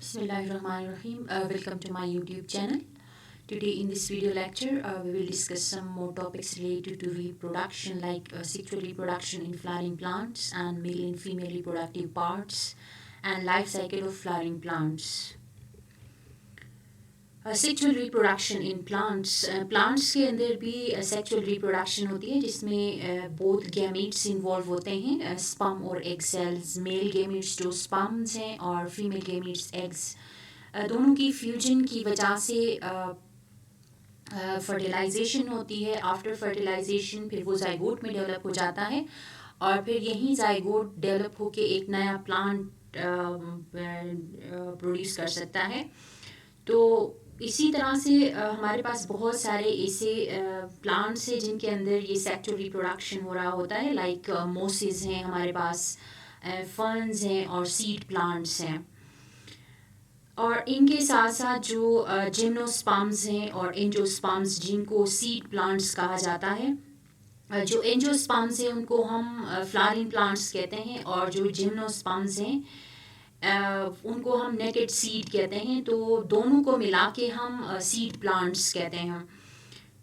Bismillahirrahmanirrahim. Welcome to my YouTube channel. Today in this video lecture, we will discuss some more topics related to reproduction like sexual reproduction in flowering plants and male and female reproductive parts and life cycle of flowering plants. Sexual reproduction in plants plants के अंदर भी sexual reproduction होती है जिसमें both gametes involve होते हैं sperm और egg cells male gametes जो स्पर्म्स हैं और फीमेल गैमीट्स एग्स दोनों की फ्यूजन की वजह से फर्टिलाइजेशन होती है। आफ्टर फर्टिलाइजेशन फिर वो जाइगोट में डेवलप हो जाता है और फिर यही जाइगोट डेवलप होके एक नया प्लांट प्रोड्यूस कर सकता है। तो इसी तरह से हमारे पास बहुत सारे ऐसे प्लांट्स हैं जिनके अंदर ये सेक्सुअल रिप्रोडक्शन हो रहा होता है लाइक मोसिस हैं हमारे पास, फर्न्स हैं और सीड प्लांट्स हैं। और इनके साथ साथ जो जिम्नोस्पर्म्स हैं और एंजियोस्पर्म्स जिनको सीड प्लांट्स कहा जाता है। जो एंजियोस्पर्म्स हैं उनको हम फ्लावरिंग प्लांट्स कहते हैं और जो जिम्नोस्पर्म्स हैं उनको हम नेकेड सीड कहते हैं। तो दोनों को मिला के हम सीड प्लांट्स कहते हैं।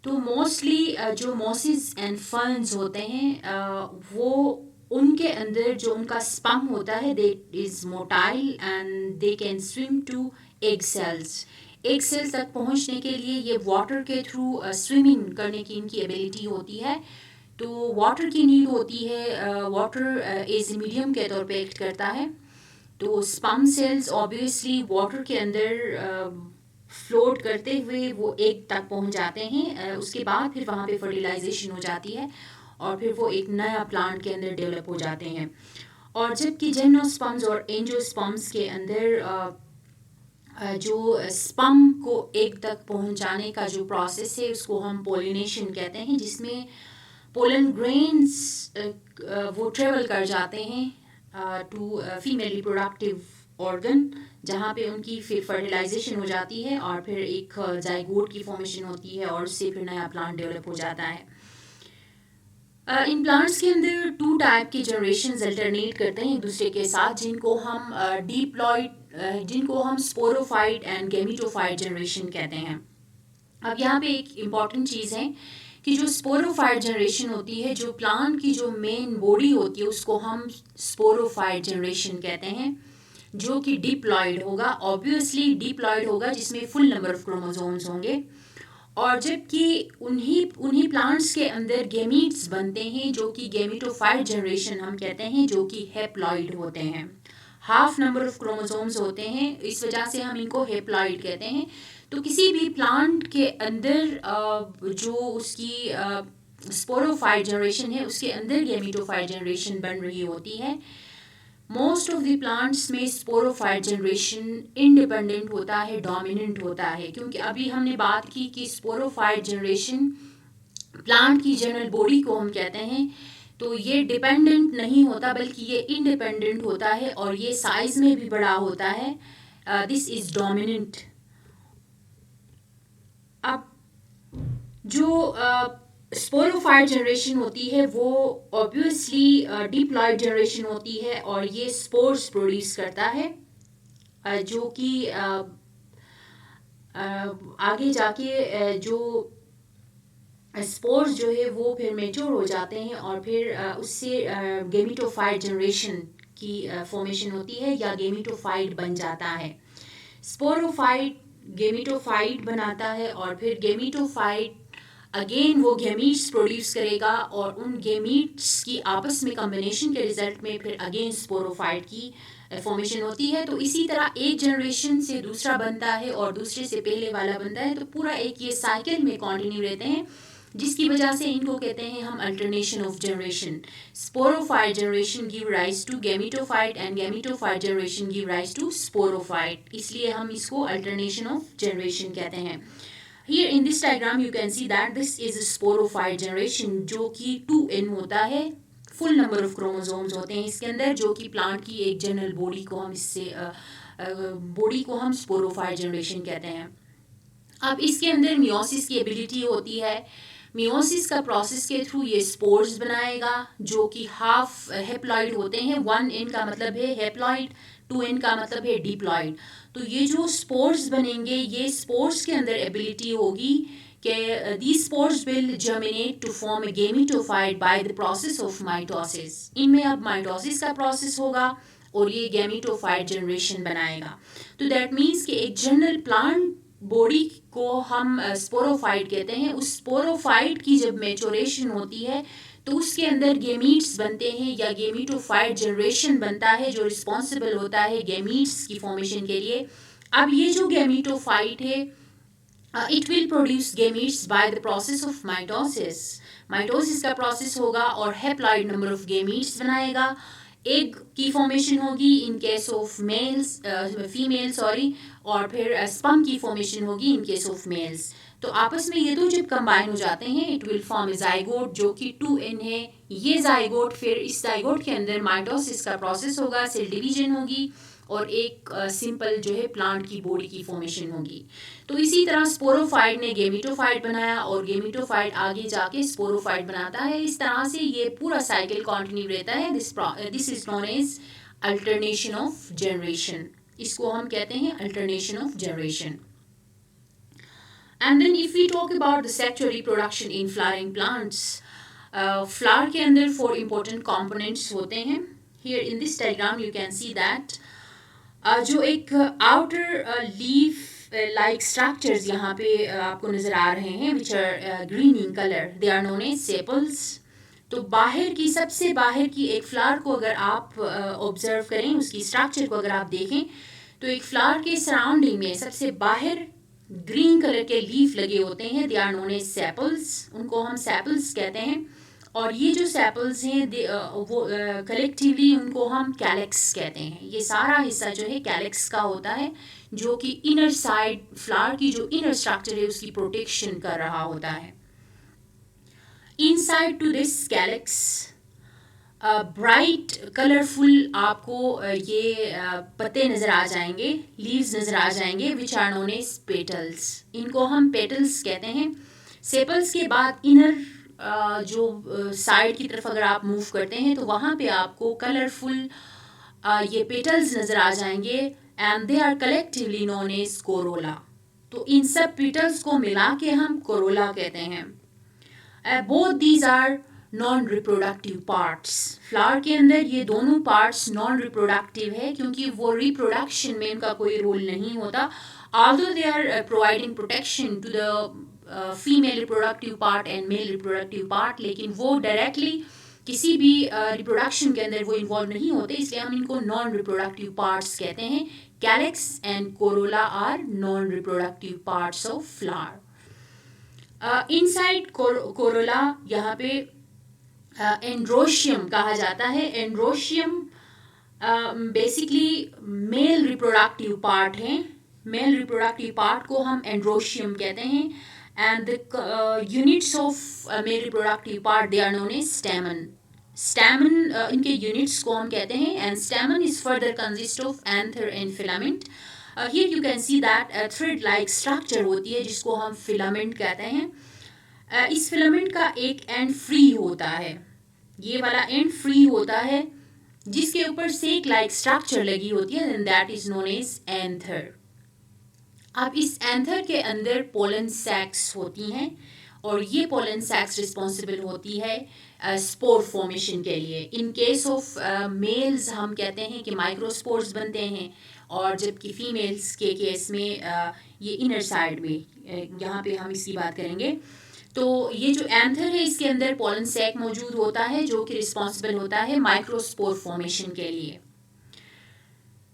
तो मोस्टली जो मोसिस एंड फर्न्स होते हैं वो उनके अंदर जो उनका स्पर्म होता है they is motile and they can swim to egg cells. Egg cells तक पहुंचने के लिए ये वाटर के थ्रू स्विमिंग करने की इनकी एबिलिटी होती है। तो वाटर की नीड होती है, वाटर एज मीडियम के तौर पे एक्ट करता है। तो स्पर्म सेल्स ऑब्वियसली वाटर के अंदर फ्लोट करते हुए वो एग तक पहुंच जाते हैं। उसके बाद फिर वहाँ पे फर्टिलाइजेशन हो जाती है और फिर वो एक नया प्लांट के अंदर डेवलप हो जाते हैं। और जबकि जिम्नोस्पर्म्स और एंजियोस्पर्म्स के अंदर जो स्पर्म को एग तक पहुंचाने का जो प्रोसेस है उसको हम पोलिनेशन कहते हैं, जिसमें पोलन ग्रेन्स वो ट्रेवल कर जाते हैं टू फीमेल रिप्रोडक्टिव ऑर्गन, जहाँ पे उनकी फिर फर्टिलाइजेशन हो जाती है और फिर एक जाइगोट की फॉर्मेशन होती है और उससे फिर नया प्लांट डेवलप हो जाता है। इन प्लांट्स के अंदर टू टाइप के जनरेशन अल्टरनेट करते हैं एक दूसरे के साथ, जिनको हम जिनको हम स्पोरोफाइट एंड गैमीटोफाइट जनरेशन कहते हैं। अब यहाँ पे एक इम्पॉर्टेंट चीज़ है कि जो स्पोरोफाइट जनरेशन होती है, जो प्लांट की जो मेन बॉडी होती है उसको हम स्पोरोफाइट जनरेशन कहते हैं, जो कि डिप्लॉयड होगा। ऑब्वियसली डिप्लॉयड होगा जिसमें फुल नंबर ऑफ क्रोमोसोम्स होंगे। और जबकि उन्हीं प्लांट्स के अंदर गैमीट्स बनते हैं जो कि गैमीटोफाइट जनरेशन हम कहते हैं, जो कि हेप्लॉइड होते हैं। हाफ नंबर ऑफ क्रोमोसोम्स होते हैं, इस वजह से हम इनको हेप्लॉइड कहते हैं। तो किसी भी प्लांट के अंदर जो उसकी स्पोरोफाइट जनरेशन है उसके अंदर गैमीटोफाइट जनरेशन बन रही होती है। मोस्ट ऑफ द प्लांट्स में स्पोरोफाइट जनरेशन इंडिपेंडेंट होता है, डोमिनेंट होता है, क्योंकि अभी हमने बात की कि स्पोरोफाइट जनरेशन प्लांट की जनरल बॉडी को हम कहते हैं। तो ये डिपेंडेंट नहीं होता बल्कि ये इंडिपेंडेंट होता है और ये साइज में भी बड़ा होता है। This is dominant. अब जो स्पोरोफाइट जनरेशन होती है वो ऑब्वियसली डिप्लॉयड जनरेशन होती है और ये स्पोर्स प्रोड्यूस करता है, जो कि आगे जाके जो स्पोर्स जो है वो फिर मेच्योर हो जाते हैं और फिर उससे गैमीटोफाइट जनरेशन की फॉर्मेशन होती है या गैमीटोफाइट बन जाता है। स्पोरोफाइट गैमीटोफाइट बनाता है और फिर गैमीटोफाइट अगेन वो गैमीट्स प्रोड्यूस करेगा और उन गैमीट्स की आपस में कॉम्बिनेशन के रिजल्ट में फिर अगेन स्पोरोफाइट की फॉर्मेशन होती है। तो इसी तरह एक जनरेशन से दूसरा बनता है और दूसरे से पहले वाला बनता है, तो पूरा एक ये साइकिल में कंटिन्यू रहते हैं, जिसकी वजह से इनको कहते हैं हम alternation of generation. Sporophyte generation give rise to gametophyte and gametophyte generation give rise to sporophyte, इसलिए हम इसको अल्टरनेशन ऑफ जनरेशन कहते हैं। Here in this diagram you can see that this is a sporophyte generation, जो कि 2n होता है, full number of chromosomes होते हैं इसके अंदर, जो कि प्लांट की एक जनरल बॉडी को हम स्पोरोफाइट जनरेशन कहते हैं। अब इसके अंदर मियोसिस की एबिलिटी होती है। मियोसिस का प्रोसेस के थ्रू ये स्पोर्स बनाएगा जो कि हाफ हेप्लॉइड होते हैं। 1n का मतलब है हेप्लॉइड, 2N का मतलब है डिप्लॉयड। तो ये जो स्पोर्स बनेंगे, ये स्पोर्स के अंदर एबिलिटी होगी कि these spores will germinate to form a gametophyte by the process of mitosis। इनमें अब माइटोसिस का प्रोसेस होगा और ये गैमेटोफाइट जनरेशन बनाएगा। तो दैट मीन्स कि एक जनरल प्लांट बॉडी को हम स्पोरोफाइट कहते हैं। उस स्पोरोफाइट की जब मैचुरेशन होती है तो उसके अंदर गेमीट्स बनते हैं या गेमीटोफाइट जनरेशन बनता है जो रिस्पॉन्सिबल होता है गेमीट्स की फॉर्मेशन के लिए। अब ये जो गेमीटोफाइट है it will produce gametes by the process of mitosis. Mitosis का प्रोसेस होगा और हैप्लॉइड नंबर ऑफ गेमीट्स बनाएगा। एग की फॉर्मेशन होगी in case of males, female sorry, और फिर स्पर्म की फॉर्मेशन होगी इन केस ऑफ मेल्स। तो आपस में ये दो जब कंबाइन हो जाते हैं it will form A zygote जो कि 2N है। ये जाइगोट, फिर इस जाइगोट के अंदर माइटोसिस का प्रोसेस होगा, सेल डिवीजन होगी और एक सिंपल जो है प्लांट की बॉडी की फॉर्मेशन होगी। तो इसी तरह स्पोरोफाइट ने गेमिटोफाइट बनाया और गेमिटोफाइट आगे जाके स्पोरोफाइट बनाता है। इस तरह से ये पूरा साइकिल कंटिन्यू रहता है। This is known as alternation of generation. इसको हम कहते हैं alternation of generation. And then if we talk about the sexual reproduction in flowering plants, flower के अंदर 4 इंपॉर्टेंट कंपोनेंट्स होते हैं। Here in this diagram you can see that जो एक आउटर लीफ लाइक स्ट्रक्चर्स यहाँ पे आपको नज़र आ रहे हैं which are green in colour, they are known as sepals. तो बाहर की, सबसे बाहर की एक फ्लावर को अगर आप ऑब्जर्व करें, उसकी स्ट्रक्चर को अगर आप देखें तो एक फ्लावर के सराउंडिंग में सबसे बाहर ग्रीन कलर के लीफ लगे होते हैं, they are known as sepals. उनको हम सेपल्स कहते हैं। और ये जो सेपल्स हैं वो कलेक्टिवली उनको हम कैलेक्स कहते हैं। ये सारा हिस्सा जो है कैलेक्स का होता है जो कि इनर साइड फ्लावर की जो इनर स्ट्रक्चर है उसकी प्रोटेक्शन कर रहा होता है। Inside to this calyx bright colourful आपको ये पत्ते नज़र आ जाएंगे, लीव्स नज़र आ जाएंगे which are known as petals. इनको हम पेटल्स कहते हैं। सेपल्स के बाद इनर जो साइड की तरफ अगर आप मूव करते हैं तो वहाँ पे आपको कलरफुल ये पेटल्स नज़र आ जाएंगे and they are collectively known as corolla. तो इन सब पेटल्स को मिला के हम कोरोला कहते हैं। Both these are non reproductive parts. Flower के अंदर ये दोनों पार्ट्स नॉन रिप्रोडक्टिव है क्योंकि वो रिप्रोडक्शन में इनका कोई रोल नहीं होता। although they are providing protection to the female reproductive part and mail reproductive part, लेकिन वो डायरेक्टली किसी भी रिप्रोडक्शन के अंदर वो इन्वॉल्व नहीं होते, इसलिए हम इनको नॉन रिप्रोडक्टिव पार्ट्स कहते हैं। Calyx and corolla are non reproductive parts of flower. Inside corolla यहाँ पे एंड्रोशियम कहा जाता है। Androecium basically male reproductive part है। मेल रिप्रोडक्टिव पार्ट को हम एंड्रोशियम कहते हैं and the units of male reproductive part they are known as stamen. Stamen इनके यूनिट्स को हम कहते हैं and stamen is further consist of anther and filament. Here you can see that thread like structure होती है जिसको हम filament कहते हैं। इस फिलामेंट का एक एंड फ्री होता है, ये वाला एंड फ्री होता है जिसके ऊपर सेक लाइक स्ट्रक्चर लगी होती है and that is known as anther. अब इस एंथर के अंदर पोलन सैक्स होती हैं और ये पोलन सैक्स रिस्पॉन्सिबल होती है स्पोर फॉर्मेशन के लिए। इन केस ऑफ मेल्स हम कहते हैं कि माइक्रोस्पोर्स बनते हैं और जबकि फीमेल्स के केस में ये इनर साइड में, यहाँ पे हम इसकी बात करेंगे। तो ये जो एंथर है इसके अंदर पोलन सैक मौजूद होता है जो कि रिस्पॉन्सिबल होता है माइक्रोस्पोर फॉर्मेशन के लिए।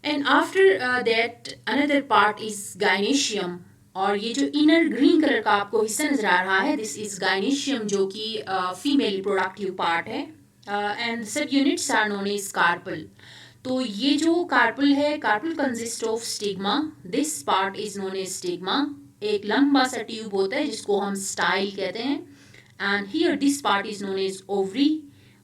And after that another part is gynoecium. और ये जो इनर ग्रीन कलर का आपको हिस्सा नजर आ रहा है दिस इज गाइनेशियम जो कि फीमेल रिप्रोडक्टिव पार्ट है and sub units are known as carpel. तो ये जो कार्पल है, carpel consist of stigma, this part is known as stigma. एक लंबा सा ट्यूब होता है जिसको हम स्टाइल कहते हैं and here this part is known as ovary.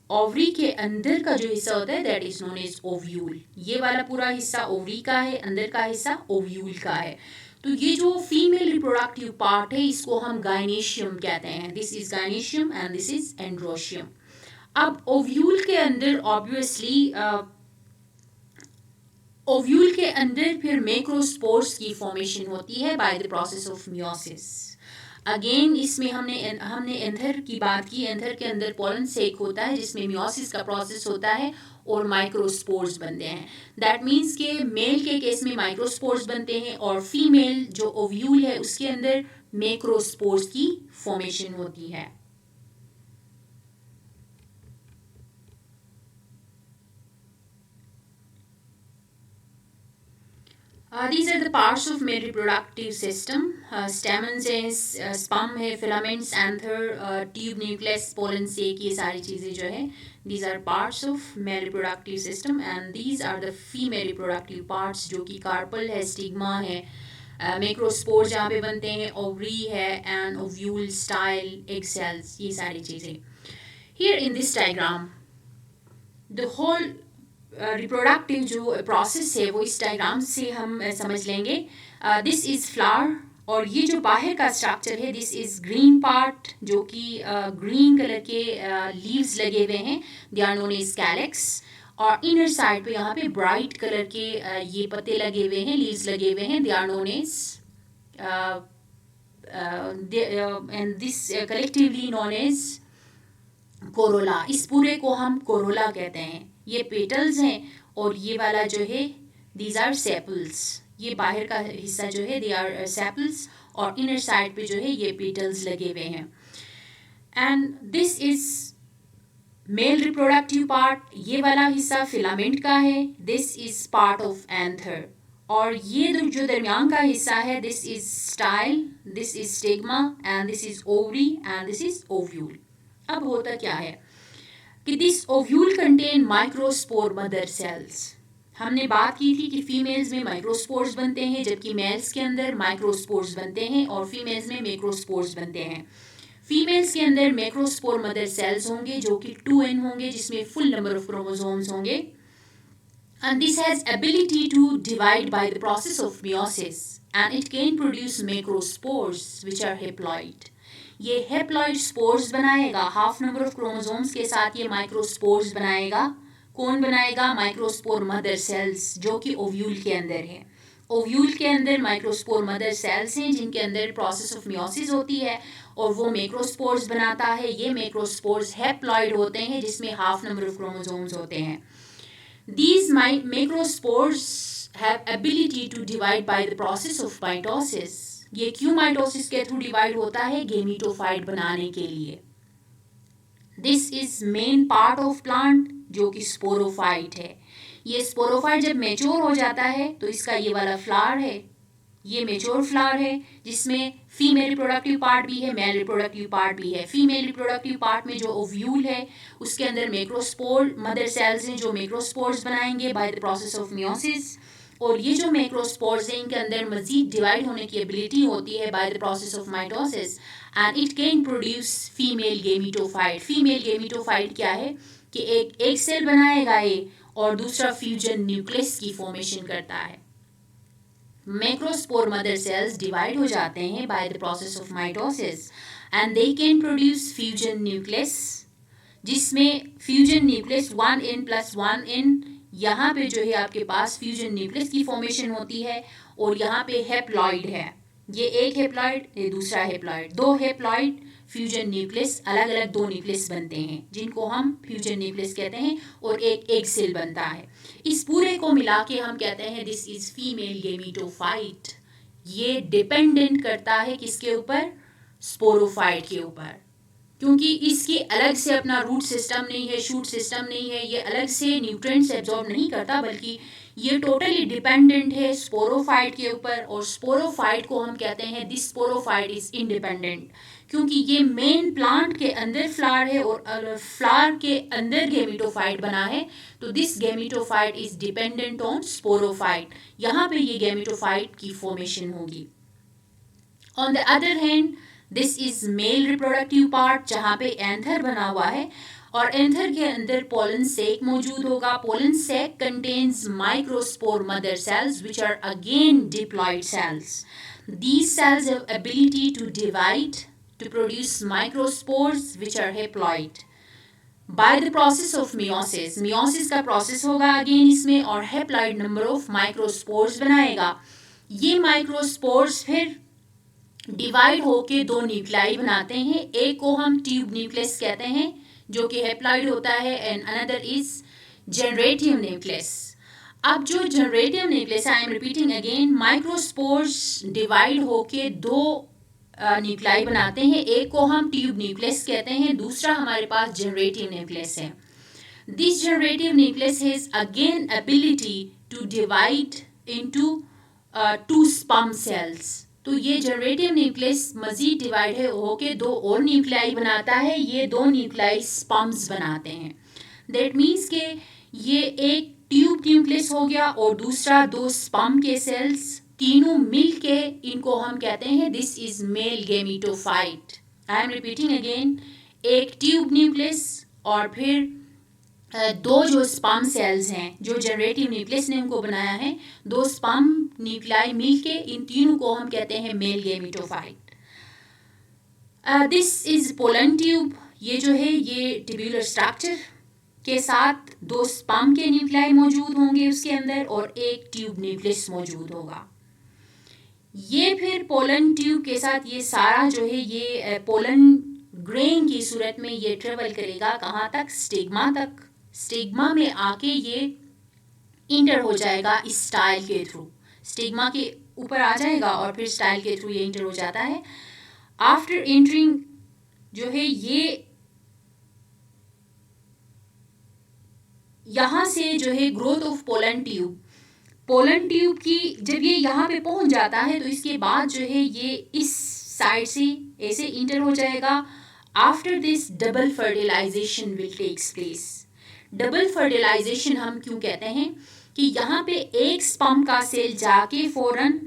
Ovary के अंदर का जो हिस्सा होता है that is known as ovule. ये वाला पूरा हिस्सा ओवरी का है, अंदर का हिस्सा ओव्यूल का है। तो ये जो फीमेल रिप्रोडक्टिव पार्ट है इसको हम गाइनेशियम कहते हैं। This is gynoecium and this is androecium. अब ओव्यूल के अंदर ऑब्वियसली ओव्यूल के अंदर फिर मैक्रोस्पोर्स की फॉर्मेशन होती है by the process of meiosis. Again इसमें हमने हमने एंथर की बात की। एंथर के अंदर पोलन सेक होता है जिसमें मियोसिस का प्रोसेस होता है और माइक्रोस्पोर्स बनते हैं। दैट मीन्स के मेल के केस में माइक्रोस्पोर्स बनते हैं और फीमेल जो ओव्यूल है उसके अंदर मैक्रोस्पोर्स की फॉर्मेशन होती है। These are the parts of male reproductive system. Stamens है, sperm है, filaments, anther, tube, nucleus, pollen sac, ये सारी चीज़ें जो है these are parts of male reproductive system and these are the female reproductive parts जो कि कार्पल है, स्टिग्मा है, मैक्रोस्पोर जहाँ पे बनते हैं, ओवरी है and ovule, style, egg cells, ये सारी चीज़ें। Here in this diagram the whole reproductive जो प्रोसेस है वो इस डायग्राम से हम समझ लेंगे। दिस इज़ फ्लावर और ये जो बाहर का स्ट्रक्चर है दिस इज़ ग्रीन पार्ट जो कि ग्रीन कलर के लीव्स लगे हुए हैं, they are known as calyx. और इनर साइड पे यहाँ पे ब्राइट कलर के ये पत्ते लगे हुए हैं, लीव्स लगे हुए हैं, they are known as and this collectively known as corolla. इस पूरे को हम कोरोला कहते हैं। ये पेटल्स हैं और ये वाला जो है दीज आर सेपल्स। ये बाहर का हिस्सा जो है दे आर सेपल्स और इनर साइड पे जो है ये पेटल्स लगे हुए हैं। And this is male reproductive part. ये वाला हिस्सा फिलामेंट का है, this is part of anther. और ये जो दरमियान का हिस्सा है this is style, this is stigma and this is ovary and this is ovule. अब होता क्या है कि this ovule contain microspore mother sales. हमने बात की थी कि फीमेल्स में माइक्रोस्पोर्स बनते हैं जबकि मेल्स के अंदर माइक्रोस्पोर्स बनते हैं और फीमेल्स में मैक्रोस्पोर्स बनते हैं। फीमेल्स के अंदर मैक्रोस्पोर मदर सेल्स होंगे जो कि 2n होंगे जिसमें फुल नंबर ऑफ क्रोमोसोम्स होंगे and this has ability to divide by the process of meiosis and it can produce macrospores which are haploid। ये हेप्लॉइड स्पोर्स बनाएगा, हाफ नंबर ऑफ क्रोमोसोम्स के साथ ये माइक्रोस्पोर्स बनाएगा। कौन बनाएगा? माइक्रोस्पोर मदर सेल्स जो कि ओव्यूल के अंदर है। ओव्यूल के अंदर माइक्रोस्पोर मदर सेल्स हैं जिनके अंदर प्रोसेस ऑफ मियोसिस होती है और वो मैक्रोस्पोर्स बनाता है। ये मैक्रोस्पोर्स हेप्लॉइड होते हैं जिसमें हाफ नंबर ऑफ क्रोमोसोम्स होते हैं। These macrospores have ability to divide by the process of mitosis। ये क्यों माइटोसिस के थ्रू डिवाइड होता है? गेमिटोफाइट बनाने के लिए। This is main part of plant जो कि स्पोरोफाइट है। ये स्पोरोफाइट जब मेच्योर हो जाता है तो इसका ये वाला फ्लावर है, ये मेच्योर फ्लावर है जिसमें फीमेल रिप्रोडक्टिव पार्ट भी है, मेल रिप्रोडक्टिव पार्ट भी है। फीमेल रिप्रोडक्टिव पार्ट में जो ओव्यूल है उसके अंदर मैक्रोस्पोर मदर सेल्स हैं जो मैक्रोस्पोर्स बनाएंगे by the process of meiosis. और ये जो मैक्रोस्पोर्स हैं इनके अंदर मजीद डिवाइड होने की एबिलिटी होती है by the process of mitosis and it can produce female gametophyte. Female gametophyte क्या है कि एक सेल बनाएगा ये और दूसरा फ्यूजन न्यूक्लियस की फॉर्मेशन करता है। मैक्रोस्पोर मदर सेल्स डिवाइड हो जाते हैं by the process of mitosis and they can produce fusion nucleus जिसमें फ्यूजन न्यूक्लियस 1n + 1n यहाँ पे जो है आपके पास फ्यूजन न्यूक्लियस की फॉर्मेशन होती है और यहाँ पे हेप्लॉइड है। ये एक हेप्लॉइड, ये दूसरा हेप्लॉइड, दो हेप्लॉइड फ्यूजन न्यूक्लियस, अलग अलग दो न्यूक्लियस बनते हैं जिनको हम फ्यूजन न्यूक्लियस कहते हैं और एक एग सेल बनता है। इस पूरे को मिला के हम कहते हैं दिस इज फीमेल गेमिटोफाइट। ये डिपेंडेंट करता है किसके ऊपर? स्पोरोफाइट के ऊपर, क्योंकि इसकी अलग से अपना रूट सिस्टम नहीं है, शूट सिस्टम नहीं है, ये अलग से न्यूट्रिएंट्स एब्जॉर्ब नहीं करता बल्कि ये टोटली डिपेंडेंट है स्पोरोफाइट के ऊपर। और स्पोरोफाइट को हम कहते हैं दिस स्पोरोफाइट इज इंडिपेंडेंट क्योंकि ये मेन प्लांट के अंदर फ्लावर है और फ्लावर के अंदर गेमिटोफाइट बना है तो this gametophyte is dependent on sporophyte. यहाँ पे ये गेमिटोफाइट की फॉर्मेशन होगी। On the other hand this is male reproductive part जहाँ पे एंथर बना हुआ है और एंथर के अंदर पोलन सेक मौजूद होगा। Pollen sac contains microspore mother cells which are again diploid cells. These cells have ability to divide to produce microspores which are haploid. By the process of meiosis, meiosis का process होगा again इसमें, और haploid number of microspores बनाएगा। ये microspores फिर divide होके दो nuclei बनाते हैं, एक को हम ट्यूब न्यूक्लियस कहते हैं जो कि हैप्लॉइड होता है, and another is generative nucleus. अब जो generative nucleus, I am repeating again, microspores divide होके दो न्यूक्लियाई बनाते हैं, एक को हम ट्यूब न्यूक्लियस कहते हैं, दूसरा हमारे पास जनरेटिव न्यूक्लियस है। This generative nucleus has again ability to divide into two sperm cells. तो ये जनरेटिव न्यूक्लियस मजीद डिवाइड है होके दो और न्यूक्लियाई बनाता है, ये दो न्यूक्लियाई स्पर्म्स बनाते हैं। दैट मीन्स के ये एक ट्यूब न्यूक्लियस हो गया और दूसरा दो स्पर्म के सेल्स, तीनों मिल के इनको हम कहते हैं this is male gametophyte. I am repeating again, एक ट्यूब न्यूक्लियस और फिर दो जो स्पर्म सेल्स हैं जो जनरेटिव न्यूक्लियस ने उनको बनाया है, दो स्पर्म न्यूक्लियाई मिलके इन तीनों को हम कहते हैं male gametophyte. This is pollen tube. ये जो है ये ट्यूबुलर स्ट्रक्चर के साथ दो स्पर्म के न्यूक्लियाई मौजूद होंगे उसके अंदर और एक ट्यूब न्यूक्लियस मौजूद होगा। ये फिर पोलन ट्यूब के साथ ये सारा जो है ये पोलन ग्रेन की सूरत में ये ट्रेवल करेगा कहाँ तक, स्टिग्मा तक। स्टिग्मा में आके ये इंटर हो जाएगा इस स्टाइल के थ्रू, स्टिग्मा के ऊपर आ जाएगा और फिर स्टाइल के थ्रू ये इंटर हो जाता है। आफ्टर एंटरिंग जो है ये यहाँ से जो है growth of pollen tube, pollen tube की जब ये यहाँ पे पहुंच जाता है तो इसके बाद जो है ये इस साइड से ऐसे इंटर हो जाएगा। After this double fertilization will takes place. Double fertilization हम क्यों कहते हैं कि यहाँ पे एक स्पर्म का सेल जाके फौरन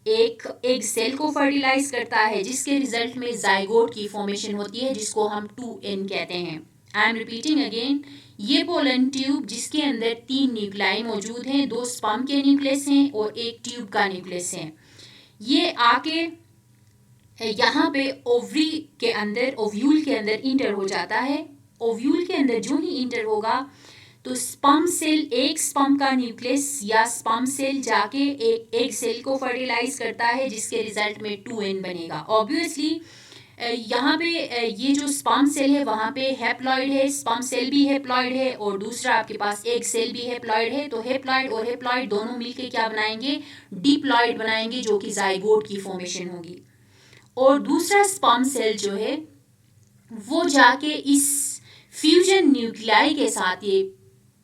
एक एग सेल को फर्टिलाइज करता है जिसके रिजल्ट में जाइगोट की फॉर्मेशन होती है जिसको हम 2n कहते हैं। आई एम रिपीटिंग अगेन, ये पोलन ट्यूब जिसके अंदर 3 न्यूक्लियाई मौजूद हैं, 2 स्पर्म के न्यूक्लियस हैं और एक ट्यूब का न्यूक्लियस है। ये आके यहाँ पे ओवरी के अंदर, ओव्यूल के अंदर इंटर हो जाता है। ओव्यूल के अंदर जो ही इंटर होगा तो स्पर्म सेल, एक स्पर्म का न्यूक्लियस या स्पर्म सेल जाके एक एग सेल को फर्टिलाइज करता है जिसके रिजल्ट में 2n बनेगा। ऑब्वियसली यहाँ पे ये जो स्पर्म सेल है वहाँ पे हैप्लॉइड है, स्पर्म सेल भी हैप्लॉइड है और दूसरा आपके पास एग सेल भी हैप्लॉइड है। तो हैप्लॉइड और हैप्लॉइड दोनों मिलके क्या बनाएंगे, डिप्लॉइड बनाएंगे जो कि जाइगोट की फॉर्मेशन होगी। और दूसरा स्पर्म सेल जो है वो जाके इस फ्यूजन न्यूक्लियाई के साथ ये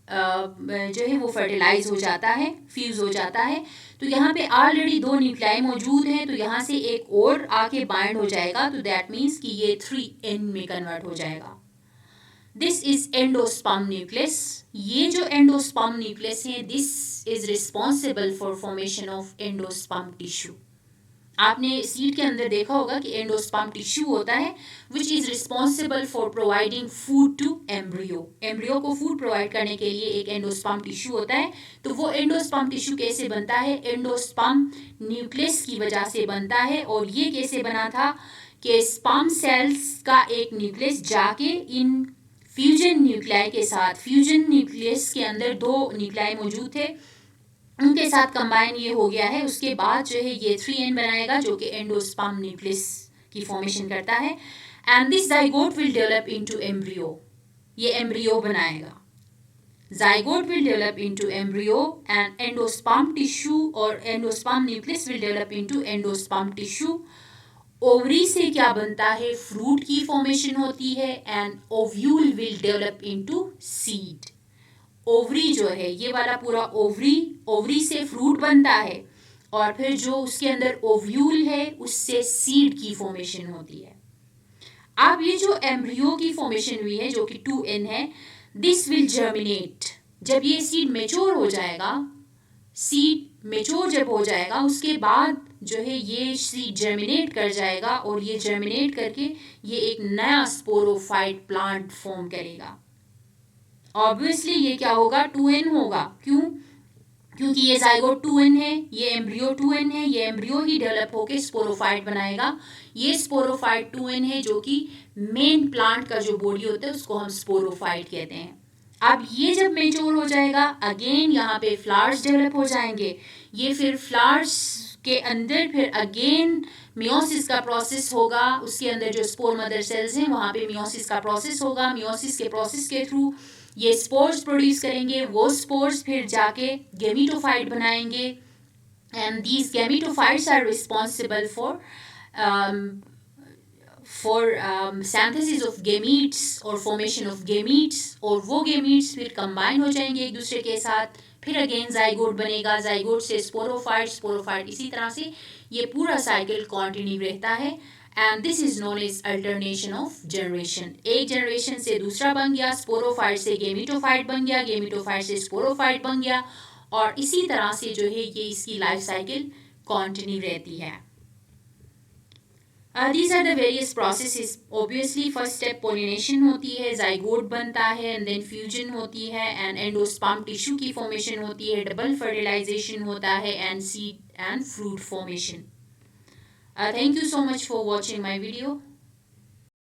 जो है वो फर्टिलाइज हो जाता है, फ्यूज हो जाता है। तो यहाँ पे ऑलरेडी 2 न्यूक्लियाई मौजूद हैं तो यहाँ से एक और आके बाइंड हो जाएगा, तो दैट मीन्स कि ये 3n में कन्वर्ट हो जाएगा। This is endosperm nucleus. ये जो एंडोस्पर्म न्यूक्लियस है this is responsible for formation of endosperm tissue. आपने सीड के अंदर देखा होगा कि एंडोस्पर्म टिश्यू होता है which is responsible for providing food to embryo. Embryo को फूड प्रोवाइड करने के लिए एक एंडोस्पर्म टिश्यू होता है। तो वो एंडोस्पर्म टिश्यू कैसे बनता है, एंडोस्पर्म न्यूक्लियस की वजह से बनता है। और ये कैसे बना था कि स्पर्म सेल्स का एक न्यूक्लियस जाके इन फ्यूजन न्यूक्लियाई के साथ, फ्यूजन न्यूक्लियस के अंदर 2 न्यूक्लियाई मौजूद थे, उनके साथ कंबाइन ये हो गया है। उसके बाद जो है ये 3n बनाएगा जो कि एंडोस्पर्म न्यूक्लियस की फॉर्मेशन करता है। And this zygote will develop into embryo, ये एम्ब्रियो बनाएगा। Zygote will develop into embryo and endosperm tissue और endosperm nucleus will develop into endosperm tissue. Ovary से क्या बनता है, फ्रूट की फॉर्मेशन होती है and ovule will develop into seed. Ovary जो है ये वाला पूरा ओवरी, ओवरी से फ्रूट बनता है और फिर जो उसके अंदर ओव्यूल है उससे सीड की फॉर्मेशन होती है। अब ये जो एम्ब्रियो की फॉर्मेशन हुई है जो कि 2n है, दिस विल जर्मिनेट। जब ये सीड मेच्योर हो जाएगा, सीड मेच्योर जब हो जाएगा उसके बाद जो है ये सीड जर्मिनेट कर जाएगा और ये जर्मिनेट करके ये एक नया स्पोरोफाइट प्लांट फॉर्म करेगा। ऑब्वियसली ये क्या होगा, 2n होगा। क्यों? क्योंकि ये जाइगोट 2n है, ये एम्ब्रियो 2n है, ये एम्ब्रियो ही डेवलप होकर स्पोरोफाइट बनाएगा। ये स्पोरोफाइट 2n है जो कि मेन प्लांट का जो बॉडी होता है उसको हम स्पोरोफाइट कहते हैं। अब ये जब मेच्योर हो जाएगा, अगेन यहाँ पे फ्लावर्स डेवलप हो जाएंगे। ये फिर फ्लावर्स के अंदर फिर अगेन मियोसिस का प्रोसेस होगा। उसके अंदर जो स्पोर मदर सेल्स हैं वहाँ पे मियोसिस का प्रोसेस होगा। मियोसिस के प्रोसेस के थ्रू ये स्पोर्स प्रोड्यूस करेंगे। वो स्पोर्स फिर जाके गेमिटोफाइट बनाएंगे and these gametophytes are responsible for synthesis of gametes और formation of gametes, और वो gametes फिर combine हो जाएंगे एक दूसरे के साथ। फिर अगेन जाइगोट बनेगा, जाइगोट से स्पोरोफाइट, स्पोरोफाइट, इसी तरह से ये पूरा साइकिल कंटिन्यू रहता है। And this is known as alternation of generation. एक जनरेशन से दूसरा बन गया, स्पोरोफाइट से गेमिटोफाइट बन गया, गेमिटोफाइट से स्पोरोफाइट बन गया, और इसी तरह से जो है ये इसकी लाइफ साइकिल कंटिन्यू रहती है। These are the various processes. Obviously first step pollination होती है, जाइगोट बनता है, and then fusion होती है, and endosperm tissue की formation होती है, double fertilization होता है, and seed and fruit formation. Thank you so much for watching my video.